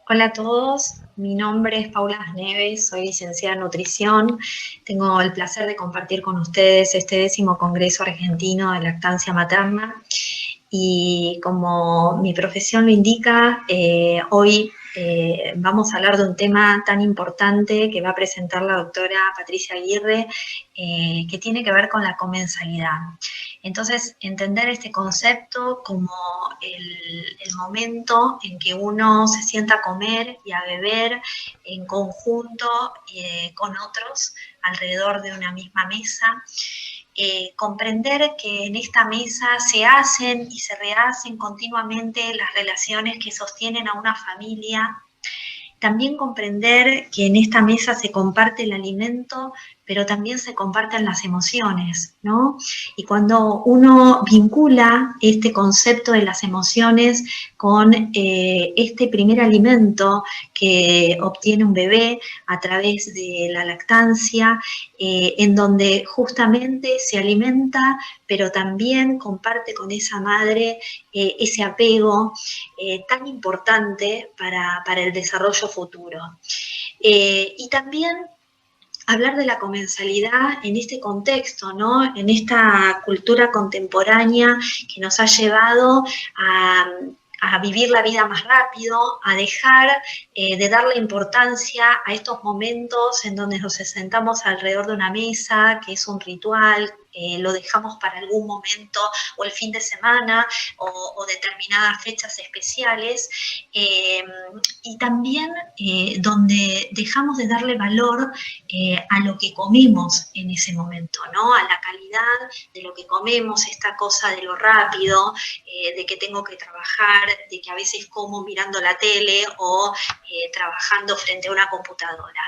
Hola a todos, mi nombre es Paula Neves, soy licenciada en nutrición. Tengo el placer de compartir con ustedes este 10º Congreso Argentino de Lactancia Materna y como mi profesión lo indica, hoy vamos a hablar de un tema tan importante que va a presentar la doctora Patricia Aguirre, que tiene que ver con la comensalidad. Entonces, entender este concepto como el momento en que uno se sienta a comer y a beber en conjunto con otros alrededor de una misma mesa. Comprender que en esta mesa se hacen y se rehacen continuamente las relaciones que sostienen a una familia. También comprender que en esta mesa se comparte el alimento, pero también se comparten las emociones, ¿no? Y cuando uno vincula este concepto de las emociones con este primer alimento que obtiene un bebé a través de la lactancia, en donde justamente se alimenta, pero también comparte con esa madre ese apego tan importante para el desarrollo futuro. Y también hablar de la comensalidad en este contexto, ¿no? En esta cultura contemporánea que nos ha llevado a vivir la vida más rápido, a dejar de darle importancia a estos momentos en donde nos sentamos alrededor de una mesa, que es un ritual, lo dejamos para algún momento o el fin de semana o determinadas fechas especiales, y también donde dejamos de darle valor a lo que comemos en ese momento, ¿no? A la calidad de lo que comemos, esta cosa de lo rápido, de que tengo que trabajar, de que a veces como mirando la tele o trabajando frente a una computadora.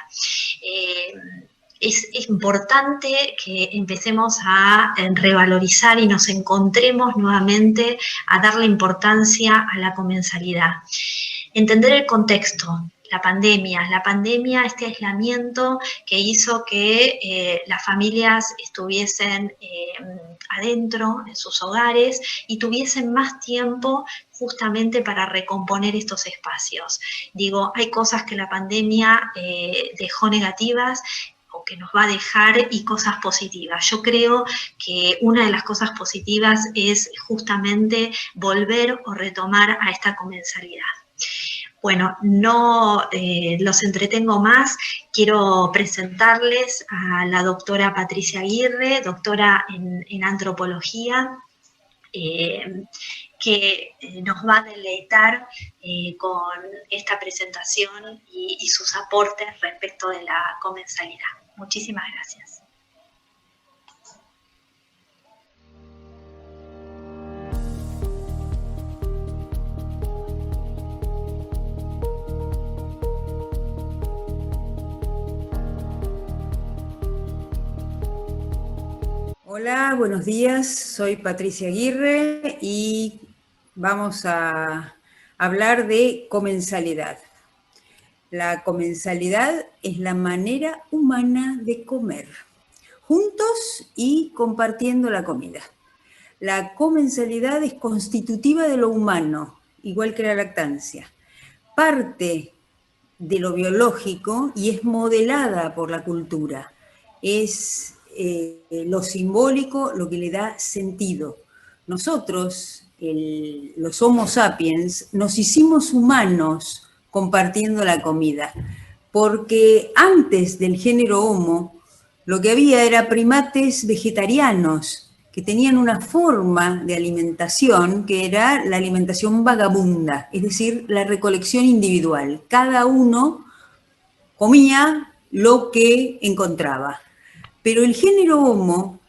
Es importante que empecemos a revalorizar y nos encontremos nuevamente a darle importancia a la comensalidad. Entender el contexto, la pandemia, este aislamiento que hizo que las familias estuviesen adentro en sus hogares y tuviesen más tiempo justamente para recomponer estos espacios. Digo, hay cosas que la pandemia dejó negativas o que nos va a dejar y cosas positivas. Yo creo que una de las cosas positivas es justamente volver o retomar a esta comensalidad. Bueno, no los entretengo más, quiero presentarles a la doctora Patricia Aguirre, doctora en antropología, que nos va a deleitar con esta presentación y sus aportes respecto de la comensalidad. Muchísimas gracias. Hola, buenos días, soy Patricia Aguirre y vamos a hablar de comensalidad. La comensalidad es la manera humana de comer, juntos y compartiendo la comida. La comensalidad es constitutiva de lo humano, igual que la lactancia. Parte de lo biológico y es modelada por la cultura. Es lo simbólico lo que le da sentido. Nosotros, los Homo sapiens, nos hicimos humanos compartiendo la comida, porque antes del género Homo, lo que había era primates vegetarianos que tenían una forma de alimentación que era la alimentación vagabunda, es decir, la recolección individual. Cada uno comía lo que encontraba. Pero el género Homo,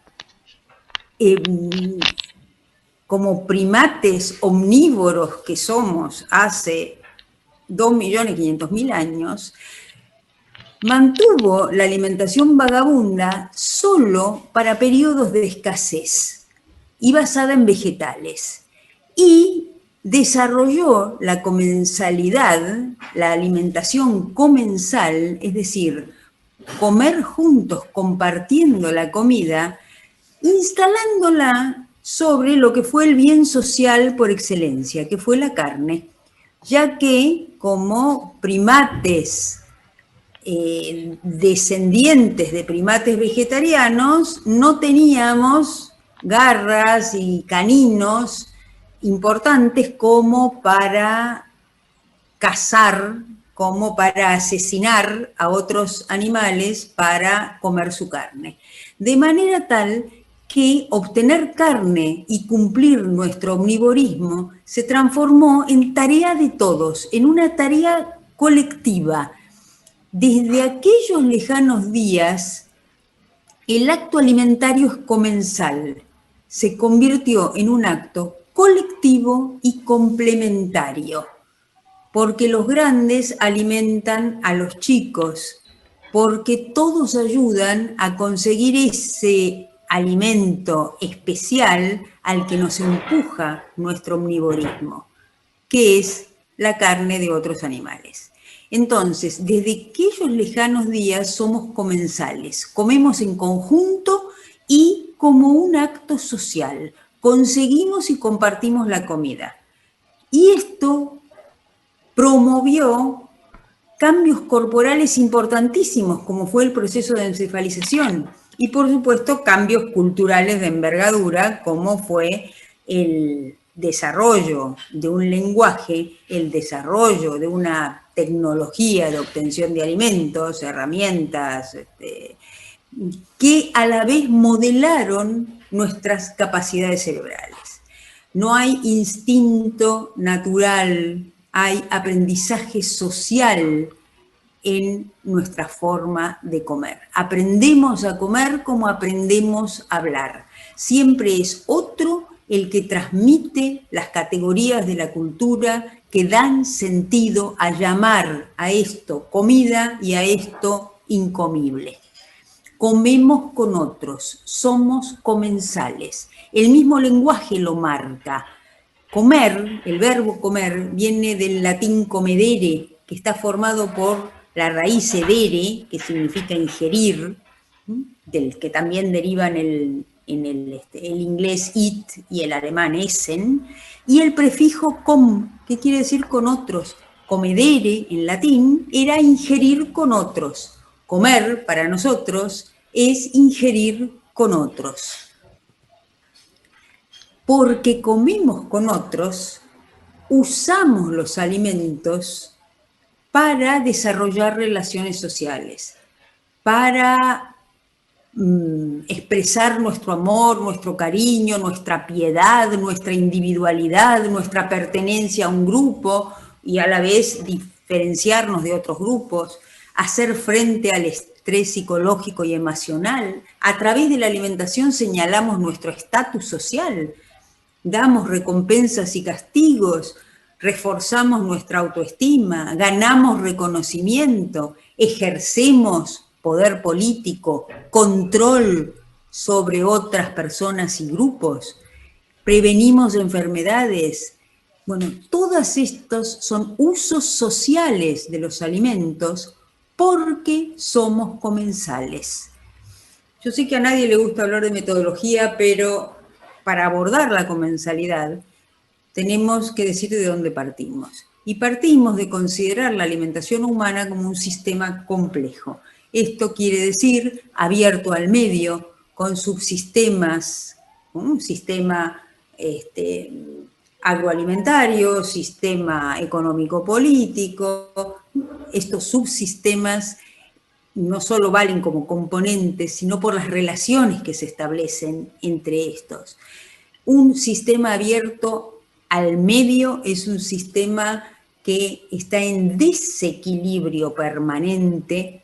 como primates omnívoros que somos hace 2.500.000 años, mantuvo la alimentación vagabunda solo para periodos de escasez y basada en vegetales. Y desarrolló la comensalidad, la alimentación comensal, es decir, comer juntos, compartiendo la comida, instalándola sobre lo que fue el bien social por excelencia, que fue la carne, ya que como primates descendientes de primates vegetarianos, no teníamos garras y caninos importantes como para cazar, como para asesinar a otros animales para comer su carne. De manera tal que obtener carne y cumplir nuestro omnivorismo se transformó en tarea de todos, en una tarea colectiva. Desde aquellos lejanos días, el acto alimentario es comensal, se convirtió en un acto colectivo y complementario, porque los grandes alimentan a los chicos, porque todos ayudan a conseguir ese alimento especial al que nos empuja nuestro omnivorismo, que es la carne de otros animales. Entonces, desde aquellos lejanos días somos comensales, comemos en conjunto y como un acto social, conseguimos y compartimos la comida. Y esto promovió cambios corporales importantísimos, como fue el proceso de encefalización, y por supuesto cambios culturales de envergadura, como fue el desarrollo de un lenguaje, el desarrollo de una tecnología de obtención de alimentos, herramientas, que a la vez modelaron nuestras capacidades cerebrales. No hay instinto natural, hay aprendizaje social en nuestra forma de comer. Aprendemos a comer como aprendemos a hablar. Siempre es otro el que transmite las categorías de la cultura que dan sentido a llamar a esto comida y a esto incomible. Comemos con otros, somos comensales. El mismo lenguaje lo marca. Comer, el verbo comer, viene del latín comedere, que está formado por la raíz edere, que significa ingerir, del que también derivan el inglés it y el alemán essen, y el prefijo com, que quiere decir con otros. Comedere, en latín, era ingerir con otros. Comer, para nosotros, es ingerir con otros. Porque comemos con otros, usamos los alimentos para desarrollar relaciones sociales, para expresar nuestro amor, nuestro cariño, nuestra piedad, nuestra individualidad, nuestra pertenencia a un grupo y a la vez diferenciarnos de otros grupos, hacer frente al estrés psicológico y emocional. A través de la alimentación señalamos nuestro estatus social, damos recompensas y castigos, reforzamos nuestra autoestima, ganamos reconocimiento, ejercemos poder político, control sobre otras personas y grupos, prevenimos enfermedades. Bueno, todos estos son usos sociales de los alimentos porque somos comensales. Yo sé que a nadie le gusta hablar de metodología, pero para abordar la comensalidad tenemos que decir de dónde partimos. Y partimos de considerar la alimentación humana como un sistema complejo. Esto quiere decir abierto al medio, con subsistemas, un sistema agroalimentario, sistema económico-político. Estos subsistemas no solo valen como componentes, sino por las relaciones que se establecen entre estos. Un sistema abierto al medio es un sistema que está en desequilibrio permanente,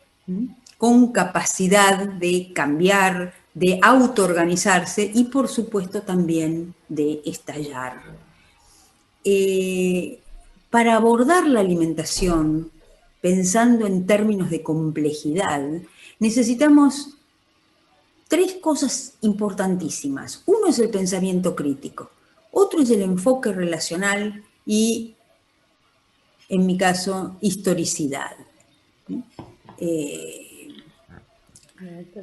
con capacidad de cambiar, de autoorganizarse y por supuesto también de estallar. Para abordar la alimentación, pensando en términos de complejidad, necesitamos tres cosas importantísimas. Uno es el pensamiento crítico, otro es el enfoque relacional y, en mi caso, historicidad.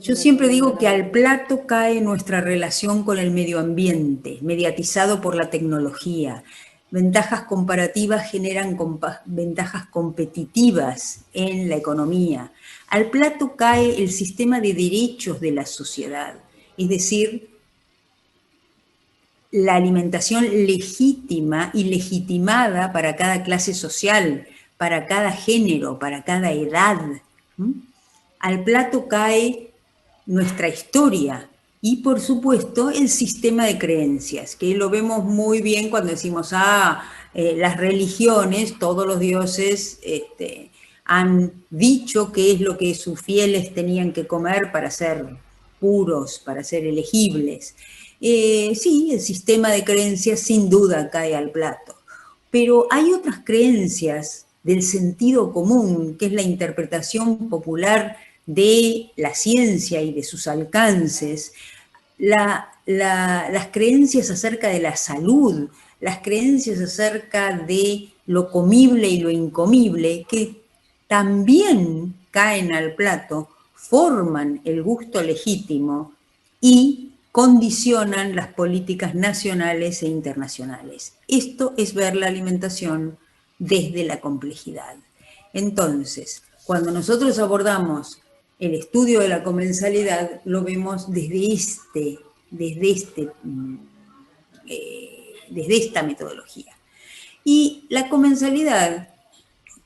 Yo siempre digo que al plato cae nuestra relación con el medio ambiente, mediatizado por la tecnología. ventajas comparativas generan ventajas competitivas en la economía. Al plato cae el sistema de derechos de la sociedad, es decir, la alimentación legítima y legitimada para cada clase social, para cada género, para cada edad. Al plato cae nuestra historia y, por supuesto, el sistema de creencias, que lo vemos muy bien cuando decimos, las religiones, todos los dioses han dicho qué es lo que sus fieles tenían que comer para ser puros, para ser elegibles. Sí, el sistema de creencias sin duda cae al plato, pero hay otras creencias del sentido común, que es la interpretación popular de la ciencia y de sus alcances, las creencias acerca de la salud, las creencias acerca de lo comible y lo incomible, que también caen al plato, forman el gusto legítimo y condicionan las políticas nacionales e internacionales. Esto es ver la alimentación desde la complejidad. Entonces, cuando nosotros abordamos el estudio de la comensalidad, lo vemos desde esta metodología. Y la comensalidad,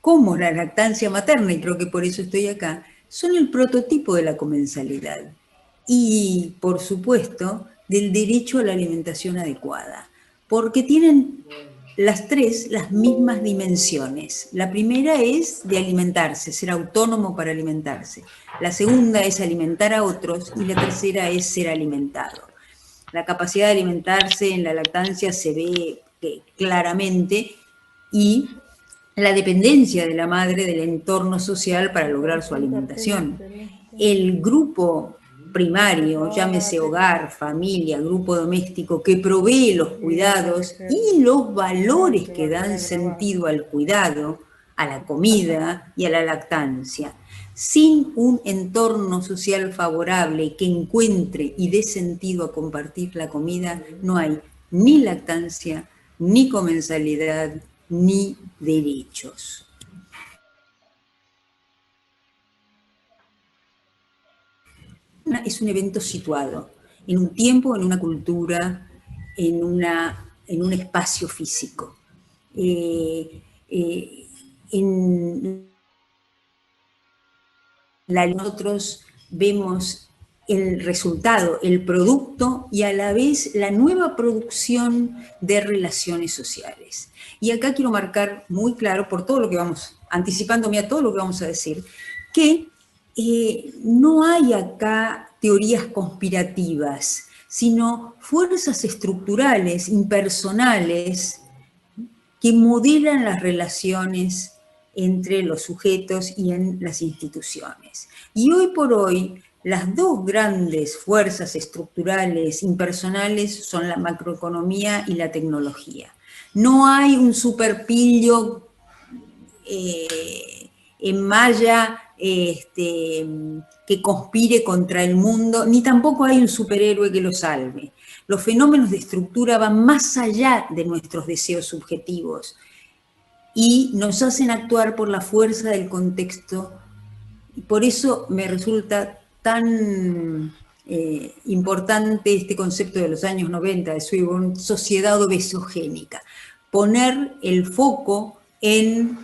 como la lactancia materna, y creo que por eso estoy acá, son el prototipo de la comensalidad. Y, por supuesto, del derecho a la alimentación adecuada, porque tienen las tres las mismas dimensiones. La primera es de alimentarse, ser autónomo para alimentarse. La segunda es alimentar a otros y la tercera es ser alimentado. La capacidad de alimentarse en la lactancia se ve claramente y la dependencia de la madre del entorno social para lograr su alimentación. El grupo primario, llámese hogar, familia, grupo doméstico, que provee los cuidados y los valores que dan sentido al cuidado, a la comida y a la lactancia. Sin un entorno social favorable que encuentre y dé sentido a compartir la comida, no hay ni lactancia, ni comensalidad, ni derechos. Es un evento situado en un tiempo, en una cultura, en un espacio físico. Nosotros vemos el resultado, el producto y a la vez la nueva producción de relaciones sociales. Y acá quiero marcar muy claro, por todo lo que vamos, anticipándome a todo lo que vamos a decir, que no hay acá teorías conspirativas, sino fuerzas estructurales, impersonales, que modelan las relaciones entre los sujetos y en las instituciones. Y hoy por hoy, las dos grandes fuerzas estructurales impersonales son la macroeconomía y la tecnología. No hay un superpillo en malla que conspire contra el mundo, ni tampoco hay un superhéroe que lo salve. Los fenómenos de estructura van más allá de nuestros deseos subjetivos y nos hacen actuar por la fuerza del contexto. Y por eso me resulta tan importante este concepto de los años 90 de Swinburne, sociedad obesogénica. Poner el foco en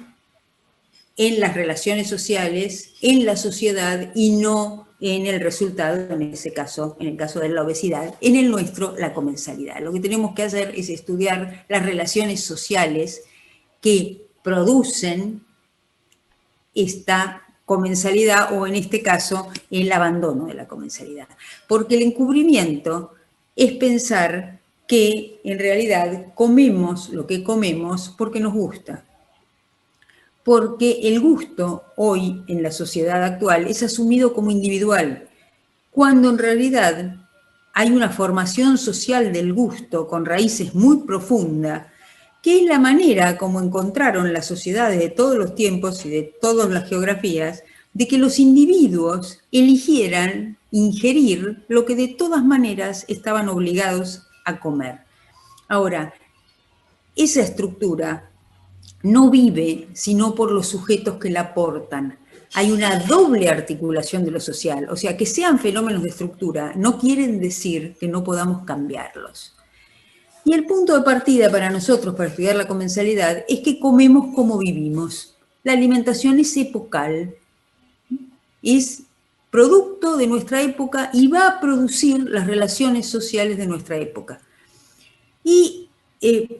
las relaciones sociales, en la sociedad y no en el resultado, en ese caso, en el caso de la obesidad, en el nuestro, la comensalidad. Lo que tenemos que hacer es estudiar las relaciones sociales que producen esta comensalidad o en este caso el abandono de la comensalidad. Porque el encubrimiento es pensar que en realidad comemos lo que comemos porque nos gusta. Porque el gusto hoy en la sociedad actual es asumido como individual, cuando en realidad hay una formación social del gusto con raíces muy profundas, que es la manera como encontraron las sociedades de todos los tiempos y de todas las geografías, de que los individuos eligieran ingerir lo que de todas maneras estaban obligados a comer. Ahora, esa estructura no vive sino por los sujetos que la aportan. Hay una doble articulación de lo social, o sea, que sean fenómenos de estructura no quieren decir que no podamos cambiarlos. Y el punto de partida para nosotros, para estudiar la comensalidad, es que comemos como vivimos. La alimentación es epocal, es producto de nuestra época y va a producir las relaciones sociales de nuestra época. Y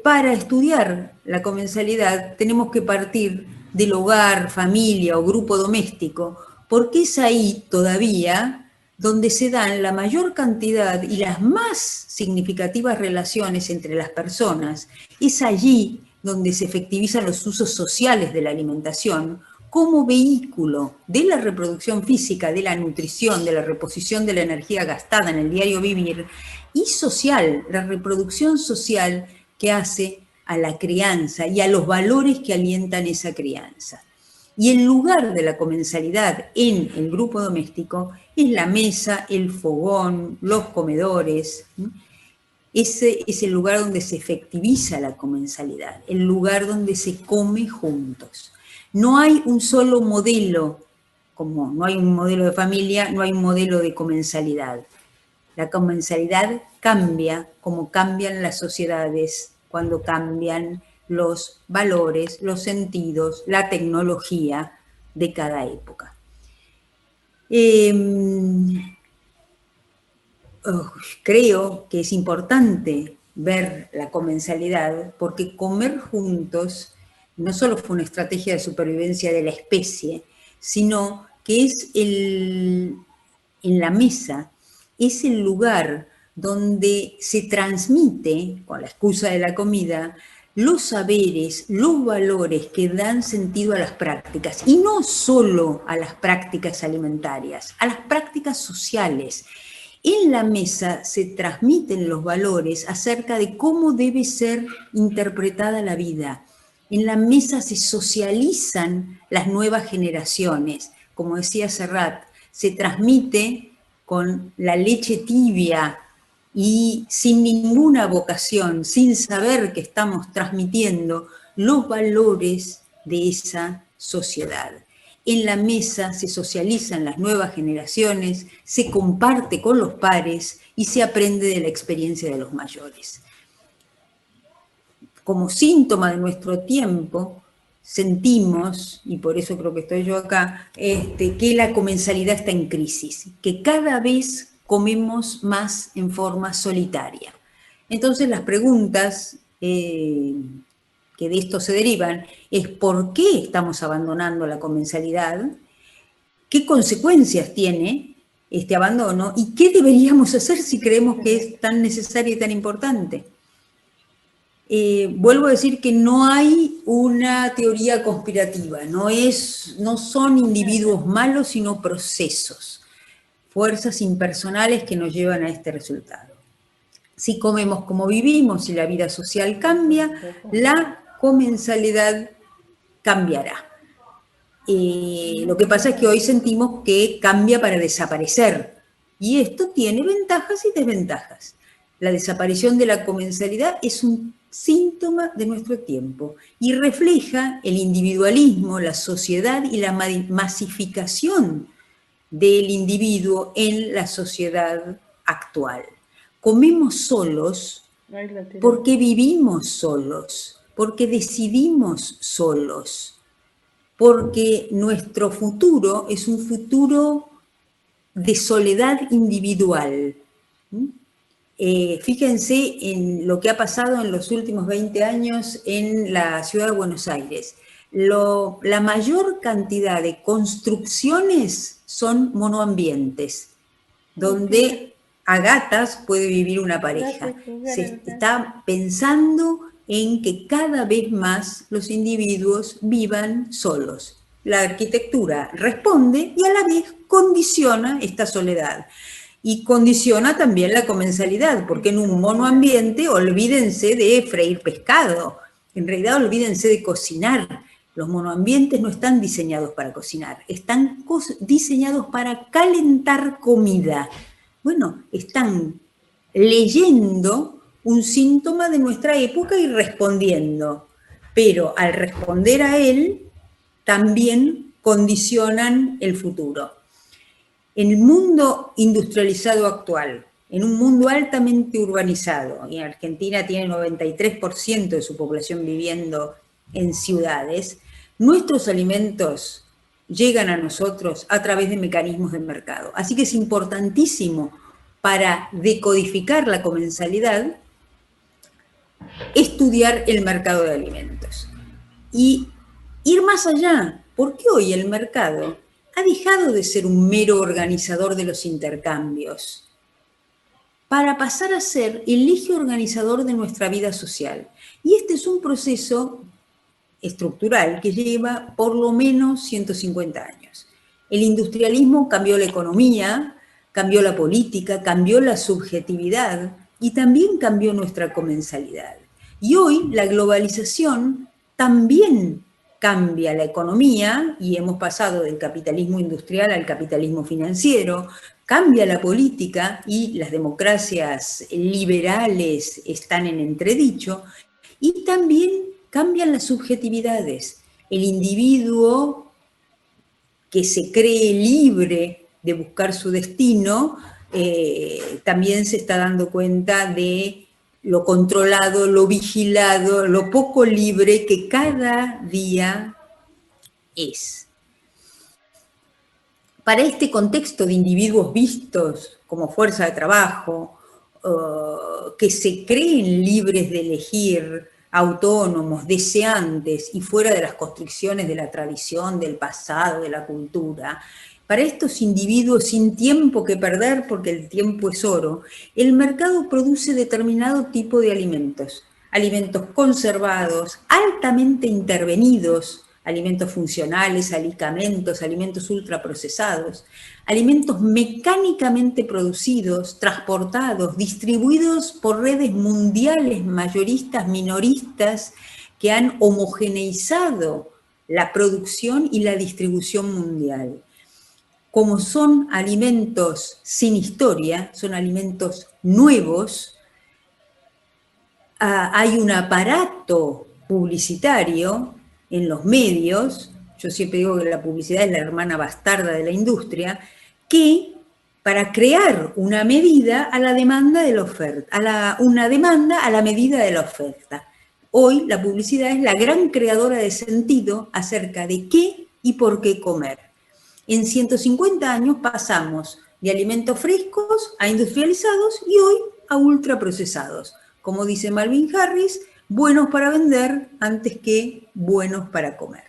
para estudiar la comensalidad tenemos que partir del hogar, familia o grupo doméstico, porque es ahí todavía donde se dan la mayor cantidad y las más significativas relaciones entre las personas. Es allí donde se efectivizan los usos sociales de la alimentación como vehículo de la reproducción física, de la nutrición, de la reposición de la energía gastada en el diario vivir, y social, la reproducción social que hace a la crianza y a los valores que alientan esa crianza. Y el lugar de la comensalidad en el grupo doméstico es la mesa, el fogón, los comedores. Ese es el lugar donde se efectiviza la comensalidad, el lugar donde se come juntos. No hay un solo modelo, como no hay un modelo de familia, no hay un modelo de comensalidad. La comensalidad cambia como cambian las sociedades cuando cambian los valores, los sentidos, la tecnología de cada época. Creo que es importante ver la comensalidad porque comer juntos no solo fue una estrategia de supervivencia de la especie, sino que es en la mesa, es el lugar donde se transmite, con la excusa de la comida, los saberes, los valores que dan sentido a las prácticas, y no solo a las prácticas alimentarias, a las prácticas sociales. En la mesa se transmiten los valores acerca de cómo debe ser interpretada la vida. En la mesa se socializan las nuevas generaciones. Como decía Serrat, se transmite con la leche tibia y sin ninguna vocación, sin saber que estamos transmitiendo los valores de esa sociedad. En la mesa se socializan las nuevas generaciones, se comparte con los pares y se aprende de la experiencia de los mayores. Como síntoma de nuestro tiempo, sentimos, y por eso creo que estoy yo acá, que la comensalidad está en crisis, que cada vez comemos más en forma solitaria. Entonces las preguntas que de esto se derivan es ¿por qué estamos abandonando la comensalidad? ¿Qué consecuencias tiene este abandono? ¿Y qué deberíamos hacer si creemos que es tan necesaria y tan importante? Vuelvo a decir que no hay una teoría conspirativa, no son individuos malos, sino procesos, fuerzas impersonales que nos llevan a este resultado. Si comemos como vivimos y la vida social cambia, la comensalidad cambiará. Lo que pasa es que hoy sentimos que cambia para desaparecer, y esto tiene ventajas y desventajas. La desaparición de la comensalidad es un síntoma de nuestro tiempo y refleja el individualismo, la sociedad y la masificación del individuo en la sociedad actual. Comemos solos porque vivimos solos, porque decidimos solos, porque nuestro futuro es un futuro de soledad individual. Fíjense en lo que ha pasado en los últimos 20 años en la ciudad de Buenos Aires. La mayor cantidad de construcciones son monoambientes, donde a gatas puede vivir una pareja. Se está pensando en que cada vez más los individuos vivan solos. La arquitectura responde y a la vez condiciona esta soledad. Y condiciona también la comensalidad, porque en un monoambiente olvídense de freír pescado, en realidad olvídense de cocinar. Los monoambientes no están diseñados para cocinar, están diseñados para calentar comida. Bueno, están leyendo un síntoma de nuestra época y respondiendo. Pero al responder a él, también condicionan el futuro. En el mundo industrializado actual, en un mundo altamente urbanizado, y Argentina tiene 93% de su población viviendo en ciudades, nuestros alimentos llegan a nosotros a través de mecanismos de mercado. Así que es importantísimo para decodificar la comensalidad estudiar el mercado de alimentos y ir más allá, porque hoy el mercado ha dejado de ser un mero organizador de los intercambios para pasar a ser el eje organizador de nuestra vida social. Y este es un proceso estructural que lleva por lo menos 150 años. El industrialismo cambió la economía, cambió la política, cambió la subjetividad y también cambió nuestra comensalidad. Y hoy la globalización también cambia la economía y hemos pasado del capitalismo industrial al capitalismo financiero, cambia la política y las democracias liberales están en entredicho y también cambian las subjetividades. El individuo que se cree libre de buscar su destino también se está dando cuenta de lo controlado, lo vigilado, lo poco libre que cada día es. Para este contexto de individuos vistos como fuerza de trabajo, que se creen libres de elegir, autónomos, deseantes y fuera de las constricciones de la tradición, del pasado, de la cultura, para estos individuos sin tiempo que perder, porque el tiempo es oro, el mercado produce determinado tipo de alimentos, alimentos conservados, altamente intervenidos, alimentos funcionales, alimentos ultraprocesados, alimentos mecánicamente producidos, transportados, distribuidos por redes mundiales mayoristas, minoristas, que han homogeneizado la producción y la distribución mundial. Como son alimentos sin historia, son alimentos nuevos, hay un aparato publicitario en los medios, yo siempre digo que la publicidad es la hermana bastarda de la industria, que para crear una medida a la demanda de la oferta, una demanda a la medida de la oferta. Hoy la publicidad es la gran creadora de sentido acerca de qué y por qué comer. En 150 años pasamos de alimentos frescos a industrializados y hoy a ultraprocesados. Como dice Malvin Harris, buenos para vender antes que buenos para comer.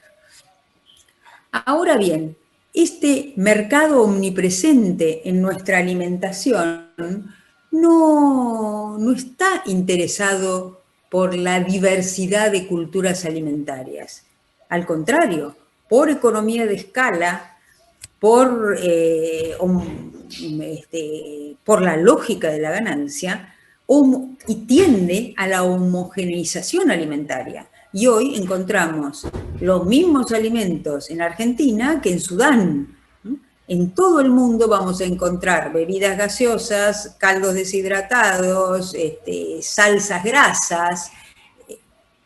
Ahora bien, este mercado omnipresente en nuestra alimentación no está interesado por la diversidad de culturas alimentarias. Al contrario, por economía de escala, por la lógica de la ganancia, y tiende a la homogeneización alimentaria. Y hoy encontramos los mismos alimentos en Argentina que en Sudán. En todo el mundo vamos a encontrar bebidas gaseosas, caldos deshidratados, salsas grasas,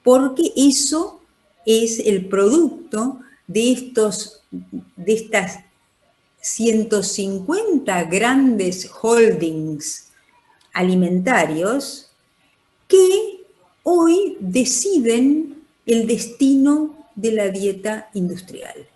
porque eso es el producto de estas 150 grandes holdings alimentarios que hoy deciden el destino de la dieta industrial.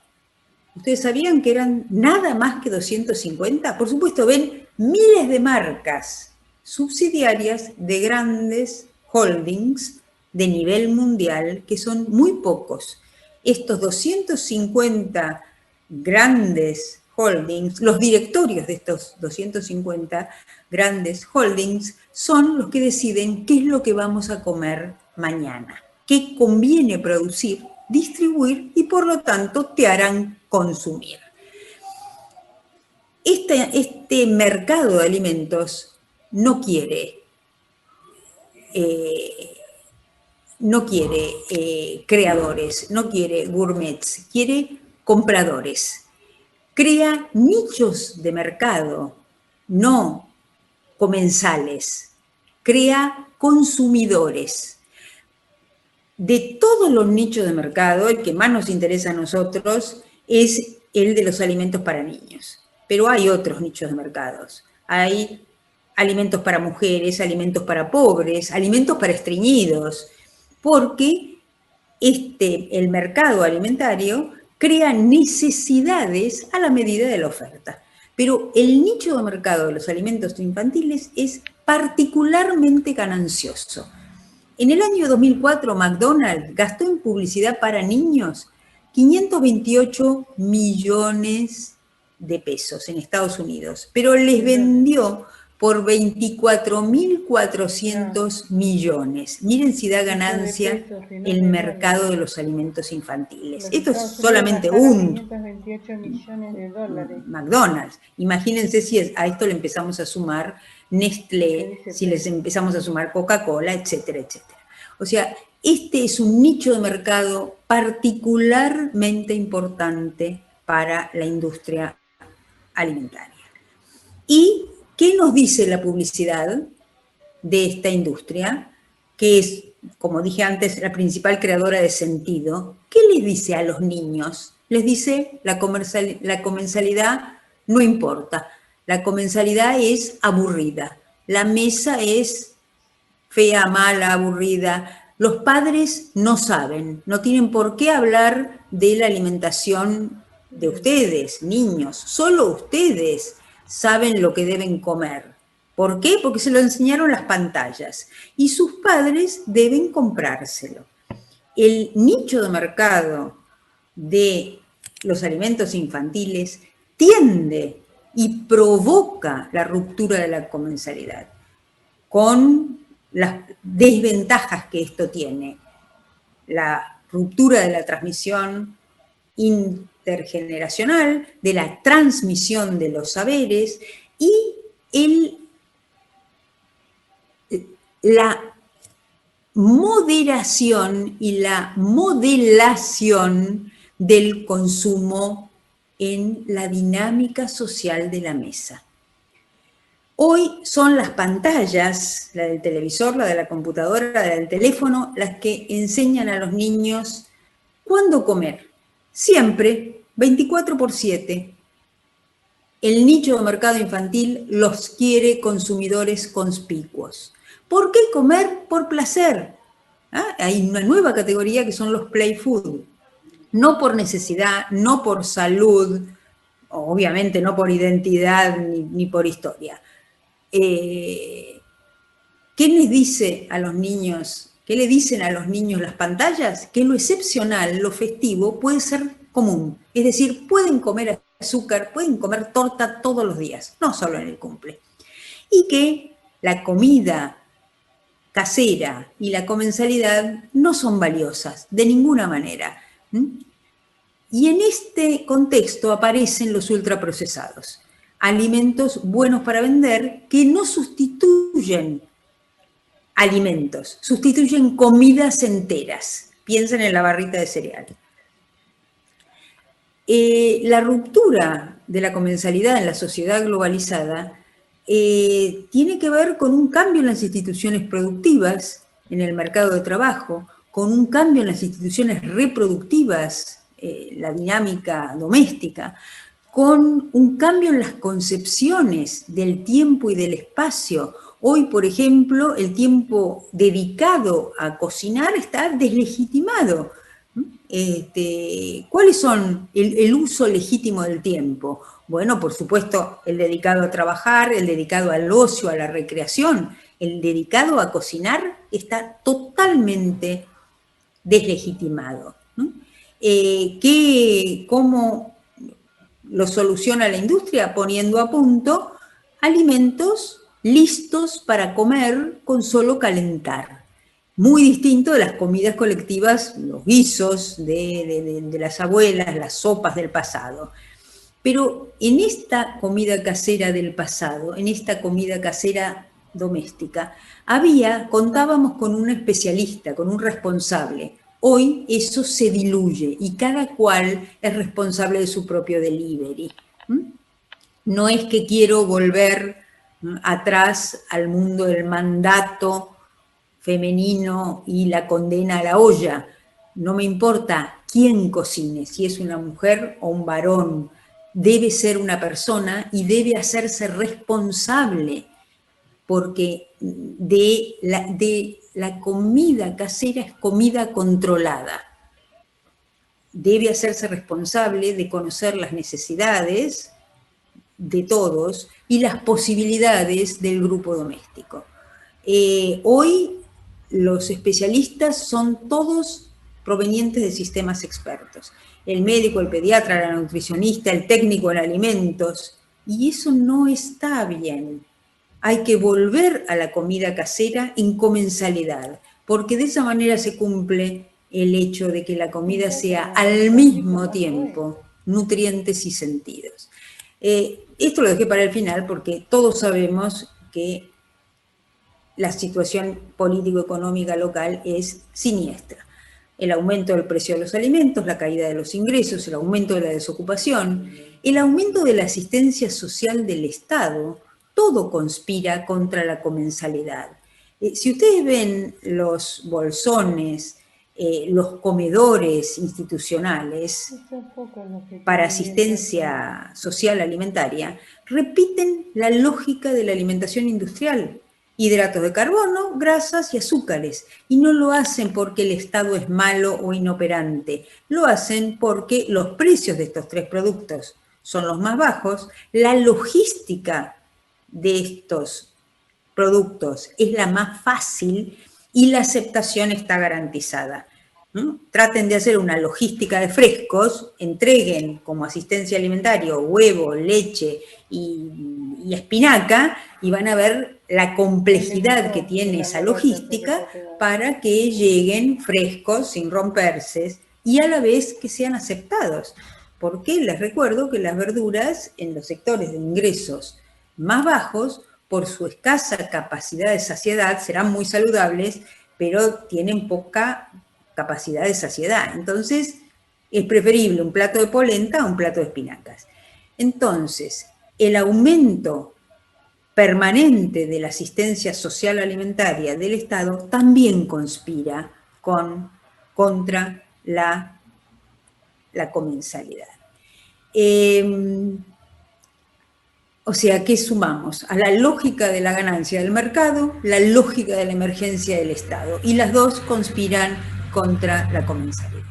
¿Ustedes sabían que eran nada más que 250? Por supuesto, ven miles de marcas subsidiarias de grandes holdings de nivel mundial, que son muy pocos. Estos 250 grandes holdings, los directorios de estos 250 grandes holdings son los que deciden qué es lo que vamos a comer mañana, qué conviene producir, distribuir y por lo tanto te harán consumir. Este mercado de alimentos no quiere creadores, no quiere gourmets, quiere compradores. Crea nichos de mercado, no comensales. crea consumidores. De todos los nichos de mercado, el que más nos interesa a nosotros es el de los alimentos para niños. Pero hay otros nichos de mercados. Hay alimentos para mujeres, alimentos para pobres, alimentos para estreñidos, porque el mercado alimentario crea necesidades a la medida de la oferta. Pero el nicho de mercado de los alimentos infantiles es particularmente ganancioso. En el año 2004, McDonald's gastó en publicidad para niños 528 millones de pesos en Estados Unidos, pero les vendió por 24.400 millones. Miren si da ganancia el mercado de los alimentos infantiles. Esto es solamente un 528 millones de dólares. McDonald's. Imagínense si a esto le empezamos a sumar Nestlé, si les empezamos a sumar Coca-Cola, etcétera, etcétera. O sea, este es un nicho de mercado particularmente importante para la industria alimentaria. ¿Y qué nos dice la publicidad de esta industria? Que es, como dije antes, la principal creadora de sentido. ¿Qué les dice a los niños? Les dice la comensalidad no importa. La comensalidad es aburrida. La mesa es fea, mala, aburrida. Los padres no saben, no tienen por qué hablar de la alimentación de ustedes, niños. Solo ustedes saben lo que deben comer. ¿Por qué? Porque se lo enseñaron las pantallas. Y sus padres deben comprárselo. El nicho de mercado de los alimentos infantiles tiende y provoca la ruptura de la comensalidad, con las desventajas que esto tiene. La ruptura de la transmisión intergeneracional, de la transmisión de los saberes y la moderación y la modelación del consumo en la dinámica social de la mesa. Hoy son las pantallas, la del televisor, la de la computadora, la del teléfono, las que enseñan a los niños cuándo comer. Siempre, 24/7. El nicho de mercado infantil los quiere consumidores conspicuos. ¿Por qué comer? Por placer. Hay una nueva categoría que son los play food. No por necesidad, no por salud, obviamente no por identidad ni por historia. ¿Qué les dice a los niños? ¿Qué le dicen a los niños las pantallas? Que lo excepcional, lo festivo, puede ser común. Es decir, pueden comer azúcar, pueden comer torta todos los días, no solo en el cumple. Y que la comida casera y la comensalidad no son valiosas de ninguna manera. Y en este contexto aparecen los ultraprocesados, alimentos buenos para vender que no sustituyen alimentos, sustituyen comidas enteras. Piensen en la barrita de cereal. La ruptura de la comensalidad en la sociedad globalizada tiene que ver con un cambio en las instituciones productivas, en el mercado de trabajo, con un cambio en las instituciones reproductivas, la dinámica doméstica, con un cambio en las concepciones del tiempo y del espacio. Hoy, por ejemplo, el tiempo dedicado a cocinar está deslegitimado. ¿Cuáles son el uso legítimo del tiempo? Bueno, por supuesto, el dedicado a trabajar, el dedicado al ocio, a la recreación, el dedicado a cocinar está totalmente deslegitimado. ¿Cómo lo soluciona la industria? Poniendo a punto alimentos listos para comer con solo calentar. Muy distinto de las comidas colectivas, los guisos de las abuelas, las sopas del pasado. Pero en esta comida casera del pasado, en esta comida casera doméstica, contábamos con un especialista, con un responsable. Hoy eso se diluye y cada cual es responsable de su propio delivery. No es que quiero volver ¿no?, atrás al mundo del mandato femenino y la condena a la olla. No me importa quién cocine, si es una mujer o un varón, debe ser una persona y debe hacerse responsable, porque de la comida casera es comida controlada. Debe hacerse responsable de conocer las necesidades de todos y las posibilidades del grupo doméstico. Hoy los especialistas son todos provenientes de sistemas expertos. El médico, el pediatra, la nutricionista, el técnico en alimentos, y eso no está bien. Hay que volver a la comida casera en comensalidad, porque de esa manera se cumple el hecho de que la comida sea al mismo tiempo nutrientes y sentidos. Esto lo dejé para el final porque todos sabemos que la situación político-económica local es siniestra. El aumento del precio de los alimentos, la caída de los ingresos, el aumento de la desocupación, el aumento de la asistencia social del Estado, todo conspira contra la comensalidad. Si ustedes ven los bolsones, los comedores institucionales para asistencia social alimentaria, repiten la lógica de la alimentación industrial: hidratos de carbono, grasas y azúcares. Y no lo hacen porque el Estado es malo o inoperante, lo hacen porque los precios de estos tres productos son los más bajos, la logística de estos productos es la más fácil y la aceptación está garantizada. Traten de hacer una logística de frescos, entreguen como asistencia alimentaria huevo, leche y espinaca, y van a ver la complejidad que tiene esa logística para que lleguen frescos, sin romperse, y a la vez que sean aceptados. Porque les recuerdo que las verduras en los sectores de ingresos más bajos, por su escasa capacidad de saciedad, serán muy saludables, pero tienen poca capacidad de saciedad. Entonces, es preferible un plato de polenta a un plato de espinacas. Entonces, el aumento permanente de la asistencia social alimentaria del Estado también conspira contra la comensalidad. O sea, ¿qué sumamos? A la lógica de la ganancia del mercado, la lógica de la emergencia del Estado, y las dos conspiran contra la comensalidad.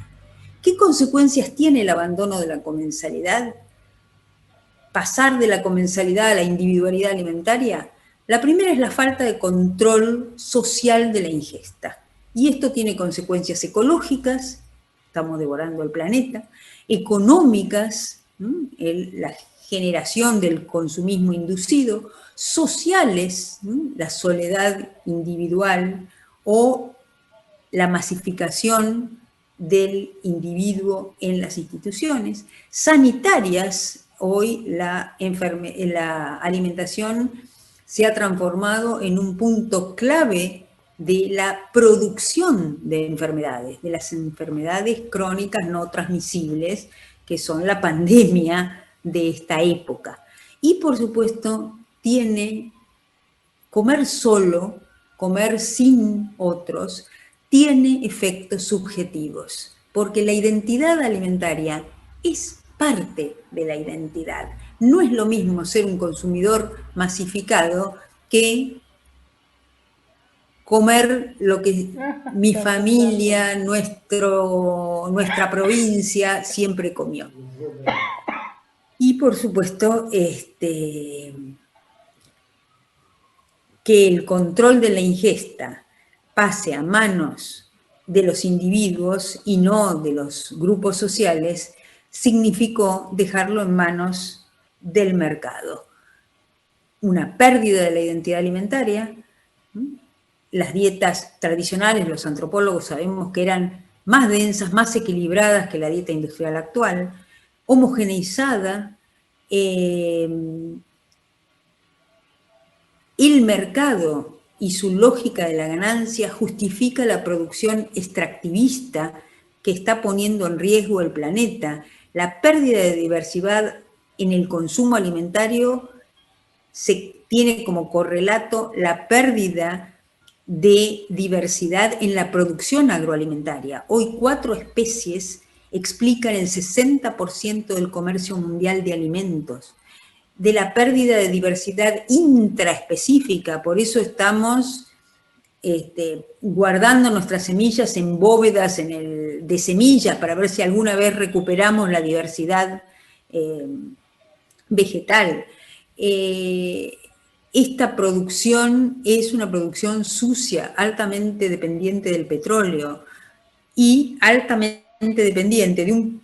¿Qué consecuencias tiene el abandono de la comensalidad? Pasar de la comensalidad a la individualidad alimentaria. La primera es la falta de control social de la ingesta. Y esto tiene consecuencias ecológicas, estamos devorando el planeta, económicas, la generación del consumismo inducido, sociales, la soledad individual o la masificación del individuo en las instituciones, sanitarias. Hoy la alimentación se ha transformado en un punto clave de la producción de enfermedades, de las enfermedades crónicas no transmisibles, que son la pandemia de esta época. Y por supuesto, comer solo, comer sin otros, tiene efectos subjetivos, porque la identidad alimentaria es parte de la identidad. No es lo mismo ser un consumidor masificado que comer lo que mi familia, nuestra provincia siempre comió. Y por supuesto, que el control de la ingesta pase a manos de los individuos y no de los grupos sociales, significó dejarlo en manos del mercado. Una pérdida de la identidad alimentaria. Las dietas tradicionales, los antropólogos sabemos que eran más densas, más equilibradas que la dieta industrial actual, homogeneizada. El mercado y su lógica de la ganancia justifica la producción extractivista que está poniendo en riesgo el planeta. La pérdida de diversidad en el consumo alimentario se tiene como correlato la pérdida de diversidad en la producción agroalimentaria. Hoy 4 especies explican el 60% del comercio mundial de alimentos, de la pérdida de diversidad intraespecífica, por eso estamos guardando nuestras semillas en bóvedas de semillas para ver si alguna vez recuperamos la diversidad vegetal. Esta producción es una producción sucia, altamente dependiente del petróleo y altamente dependiente de un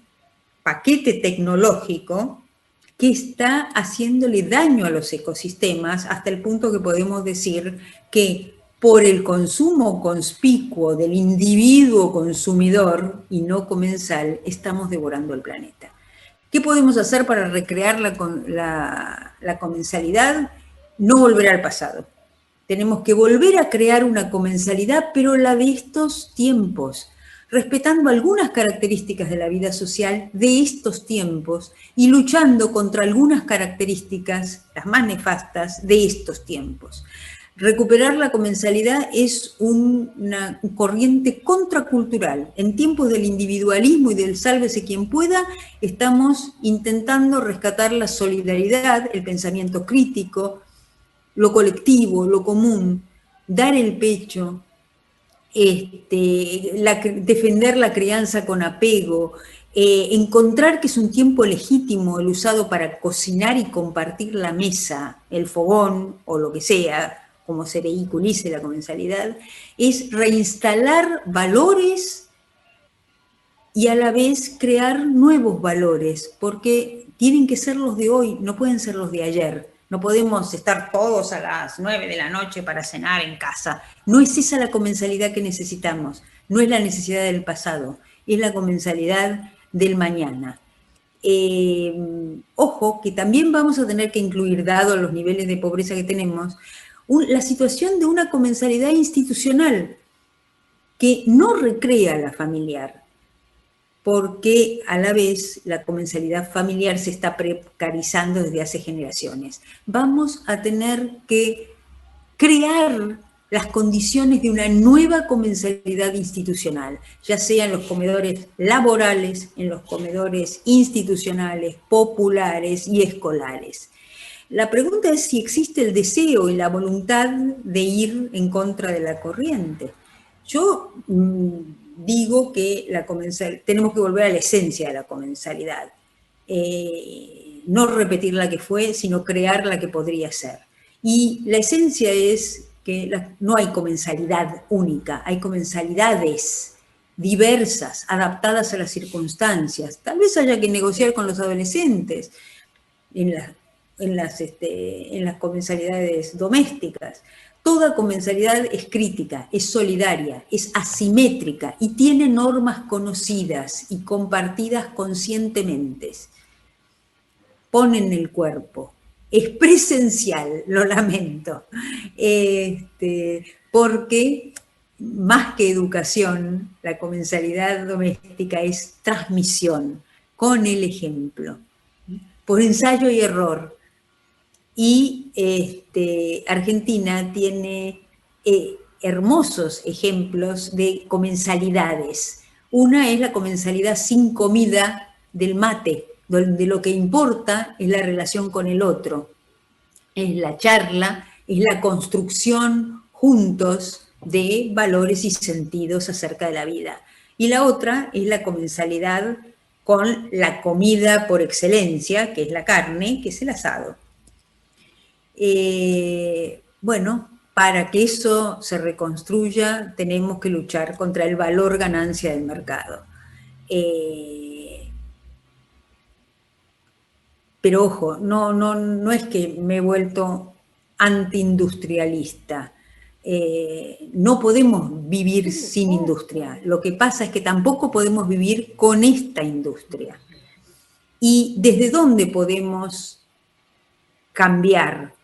paquete tecnológico que está haciéndole daño a los ecosistemas hasta el punto que podemos decir que por el consumo conspicuo del individuo consumidor y no comensal, estamos devorando el planeta. ¿Qué podemos hacer para recrear la comensalidad? No volver al pasado. Tenemos que volver a crear una comensalidad, pero la de estos tiempos, respetando algunas características de la vida social de estos tiempos y luchando contra algunas características, las más nefastas, de estos tiempos. Recuperar la comensalidad es una corriente contracultural. En tiempos del individualismo y del sálvese quien pueda, estamos intentando rescatar la solidaridad, el pensamiento crítico, lo colectivo, lo común, dar el pecho, defender la crianza con apego, encontrar que es un tiempo legítimo el usado para cocinar y compartir la mesa, el fogón o lo que sea, como se vehiculice la comensalidad, es reinstalar valores y a la vez crear nuevos valores, porque tienen que ser los de hoy, no pueden ser los de ayer. No podemos estar todos a las 9 de la noche para cenar en casa. No es esa la comensalidad que necesitamos, no es la necesidad del pasado, es la comensalidad del mañana. Ojo, que también vamos a tener que incluir, dado los niveles de pobreza que tenemos, la situación de una comensalidad institucional que no recrea la familiar, porque a la vez la comensalidad familiar se está precarizando desde hace generaciones. Vamos a tener que crear las condiciones de una nueva comensalidad institucional, ya sea en los comedores laborales, en los comedores institucionales, populares y escolares. La pregunta es si existe el deseo y la voluntad de ir en contra de la corriente. Yo digo que tenemos que volver a la esencia de la comensalidad. No repetir la que fue, sino crear la que podría ser. Y la esencia es que no hay comensalidad única, hay comensalidades diversas, adaptadas a las circunstancias. Tal vez haya que negociar con los adolescentes en las comensalidades domésticas. Toda comensalidad es crítica, es solidaria, es asimétrica y tiene normas conocidas y compartidas conscientemente. Ponen el cuerpo. Es presencial, lo lamento, porque más que educación, la comensalidad doméstica es transmisión con el ejemplo, por ensayo y error. Y Argentina tiene hermosos ejemplos de comensalidades. Una es la comensalidad sin comida del mate, donde lo que importa es la relación con el otro, es la charla, es la construcción juntos de valores y sentidos acerca de la vida. Y la otra es la comensalidad con la comida por excelencia, que es la carne, que es el asado. Bueno, para que eso se reconstruya tenemos que luchar contra el valor ganancia del mercado. Pero ojo, no es que me he vuelto antiindustrialista. No podemos vivir sin industria. Lo que pasa es que tampoco podemos vivir con esta industria. ¿Y desde dónde podemos cambiar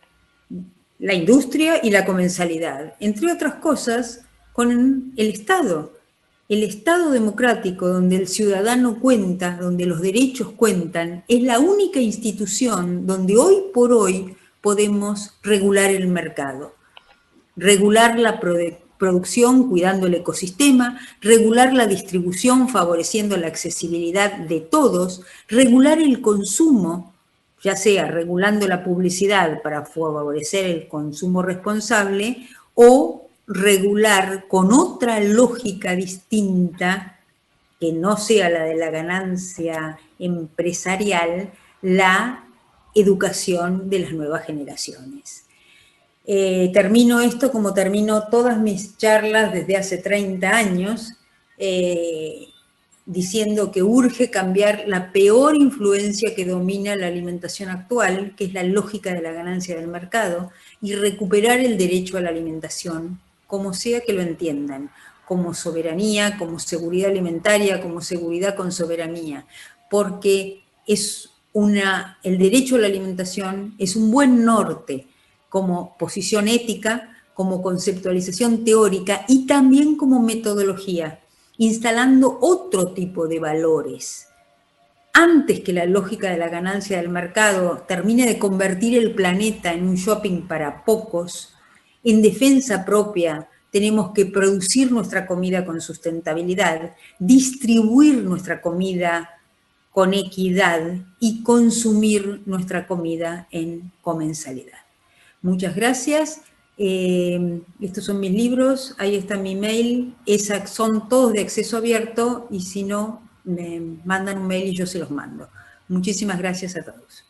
la industria y la comensalidad? Entre otras cosas, con el Estado. El Estado democrático, donde el ciudadano cuenta, donde los derechos cuentan, es la única institución donde hoy por hoy podemos regular el mercado. Regular la producción cuidando el ecosistema, regular la distribución favoreciendo la accesibilidad de todos, regular el consumo, ya sea regulando la publicidad para favorecer el consumo responsable o regular con otra lógica distinta que no sea la de la ganancia empresarial, la educación de las nuevas generaciones. Termino esto como termino todas mis charlas desde hace 30 años, diciendo que urge cambiar la peor influencia que domina la alimentación actual, que es la lógica de la ganancia del mercado, y recuperar el derecho a la alimentación, como sea que lo entiendan, como soberanía, como seguridad alimentaria, como seguridad con soberanía, porque el derecho a la alimentación es un buen norte como posición ética, como conceptualización teórica y también como metodología, instalando otro tipo de valores. Antes que la lógica de la ganancia del mercado termine de convertir el planeta en un shopping para pocos, en defensa propia tenemos que producir nuestra comida con sustentabilidad, distribuir nuestra comida con equidad y consumir nuestra comida en comensalidad. Muchas gracias. Estos son mis libros, ahí está mi mail, son todos de acceso abierto y si no, me mandan un mail y yo se los mando. Muchísimas gracias a todos.